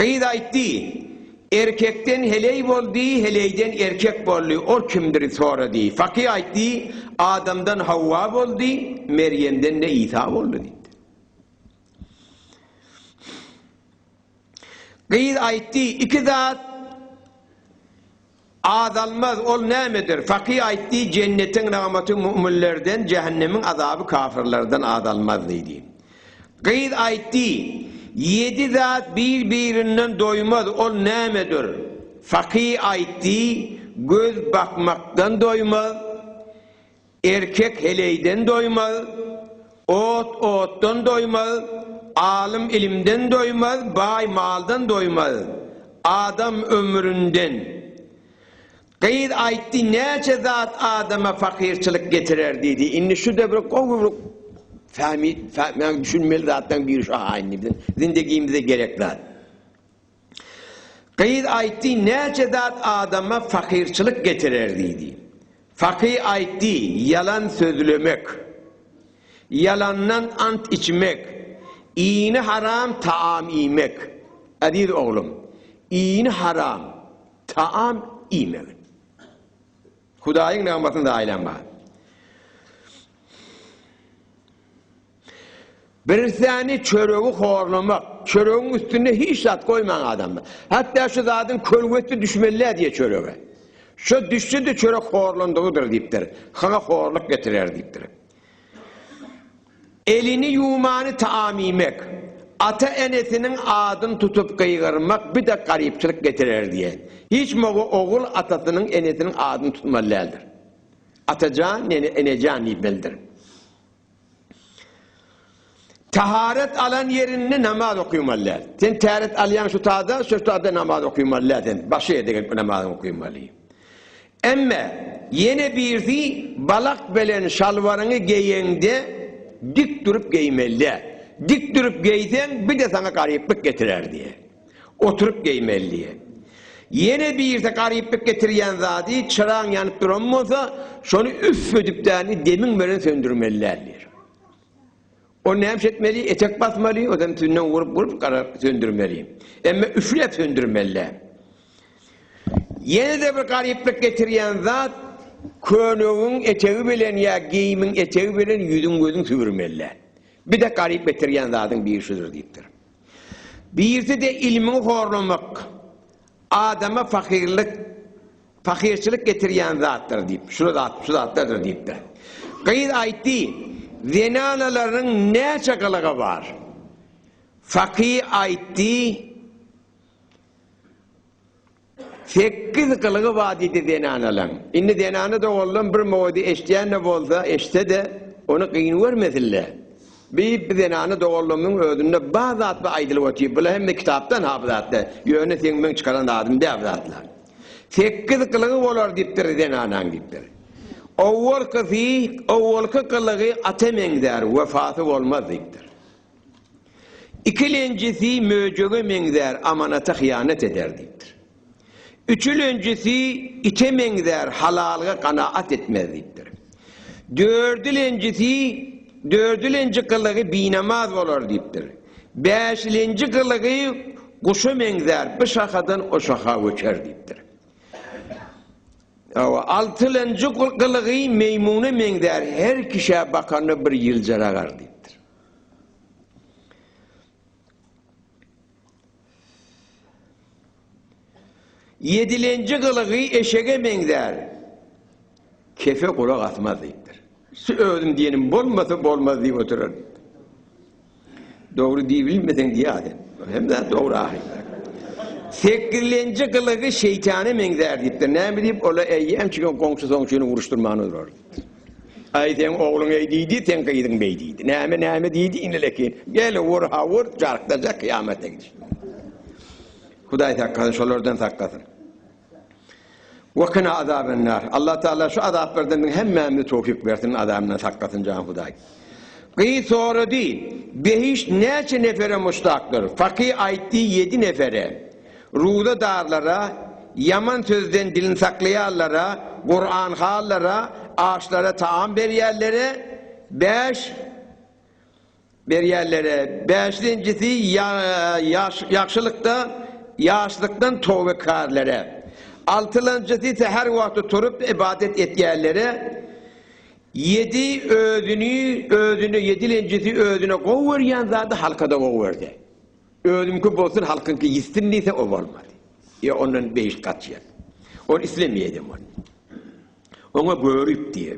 Qeyd aytdi, erkekten heley boldi, heleyden erkek boldi, o kimdir soradı. Fakih aytdi, Adam'dan Havva boldi, Meryem'den de İsa boldu dedi. Qeyd aytdi, iki zat azalmaz, ol nemedir? Fakih aytdi, cennetin rahmeti müminlerden, cehennemin azabı kafirlerden azalmaz dedi. Qeyd aytdi, 7 zat birbirinden doymaz, ol nemedir? Fakih aytdi, göz bakmaktan doymaz, erkek heleyden doymaz, ot ottan doymaz, alim ilimden doymaz, bay maldan doymaz, adam ömründen. Qeyd aytdi, neçe zat adama fakirçilik getirer dedi. İnni şu devre kovuruk fahmi düşünmeli zattan bir şu hainliğinden. Zindegimize gerekler. Qeyd aytdi, neçe zat adama fakirçilik getirer dedi. Fakih aytdi, yalan sözlemek, yalandan ant içmek, İğni haram, taam yemek. Aziz oğlum, İğni haram, taam yemek. Hudayın rahmetine de ailen var. Bir tane çöreği horlamak, çöreğin üstüne hiç zat koyman adamlar. Hatta şu zatın kölgesi düşmeliler diye çöreğe. Şu düştü de çörek horlandığıdır deyiptir. Sana horluk getirer deyiptir. Elini yumanı taam yemek, ata enesinin adını tutup kıygırmak bir de garipçilik getirir diye. Hiç mi oğul atasının enesinin adını tutmalıdır. Atacan, enecan bilmelidir. Taharet alan yerinde namaz okuymalıdır. Sen taharet alayan şu tahada namaz okuymalıdır. Başı edip namaz okuymalıyım. Ama yine bir de balak belen şalvarını giyende dik durup giymeli. Dik durup giysen bir de sana gariplik getirer diye. Oturup giymeli. Yine bir de gariplik getiriyen zati çırağın yanıp duramıyorsa şunu üf edip de demin veren söndürmeliler. O ne hemşetmeli, etek basmalı, o da tünden vurup söndürmeli. Ama üflep söndürmeliler. Yine de bir gariplik getiriyen zat könüğün eteği bilen ya giyimin eteği bilen yüzün gözün süvürmeliler. Bir de garip getiriyen zatın bir işidir deyiptir. Birisi de ilmini horlamak, adama fakirçilik getiriyen zattır deyip, şu zattırdır deyiptir. Qeyd aytdi, zenanaların ne çakalığı var? Fakih aytdi, 8 kılığı vadidi denanalan. İnni denanı da oğlum bir muvadi eşleyen ne olsa eşte de onu kıyın vermeziller. Bir denanı da oğlumun ödünde bazı atlı aydılık ötüyor. Bula hem de kitaptan hafızatlı. Yönü senmen çıkaran adım de hafızatlar. 8 kılığı olur diptir denanan diptir. Oğulkı kılığı atemen der, vefatı olmaz diptir. İkilencisi möcüğü men der, amanata hıyanet eder diptir. Üçüncüsü içemen der, halalığa kanaat etmezliktir. Dördüncü kılığı binamaz olur deyiptir. Beşinci kılığı kuşu menzer, bir şakadan o şaka uçar deyiptir. Altıncı kılığı meymunu menzer, her kişiye bakanı bir yılcara agar deyiptir. Yedilinci kılığı eşeğe menzer, kefe kulak atmaz deyiptir. Şu ödüm diyenim bolmasa bolmaz deyip oturur. Doğru değil bilmeden diye adem. Hem de doğru ahir. 8. kılığı şeytanı menzer deyiptir. Ne bileyim ola eyyem çıkan komşunu vuruşturmanı olur. Ay sen oğlun eydiydi, sen kıydın beydiydi. Neme deydi ineleki. Gel vur ha vur, çarktaca kıyamete gidiyor. Huday takkasın, şolardan takkasın. وَكَنَا عَذَابَ النَّارِ Allah Teala şu azaplardan hemmemini tevfik versin, azabından takkasın can Huday. Kıyı sonra değil, behiş neçe nefere müştaktır? Fakih aytti 7 nefere. Ruhda dağlara, yaman sözden dilin saklayanlara, Kur'an hallara, ağaçlara, taam beriyerlere, 5 beriyerlere. Beşincisi yaşlılıkta yaşlıktan tövbekarlara, altılancısı her vakti turup ibadet etyenlere, yedilencisi ödünü kovuyan zaten halkada kovuyordu. Ödümkü bolsun halkınki yistinliyse o olmadı. Onun 5 kat yer. Onu İslamiyet'im onu. Ona böğürüp diye.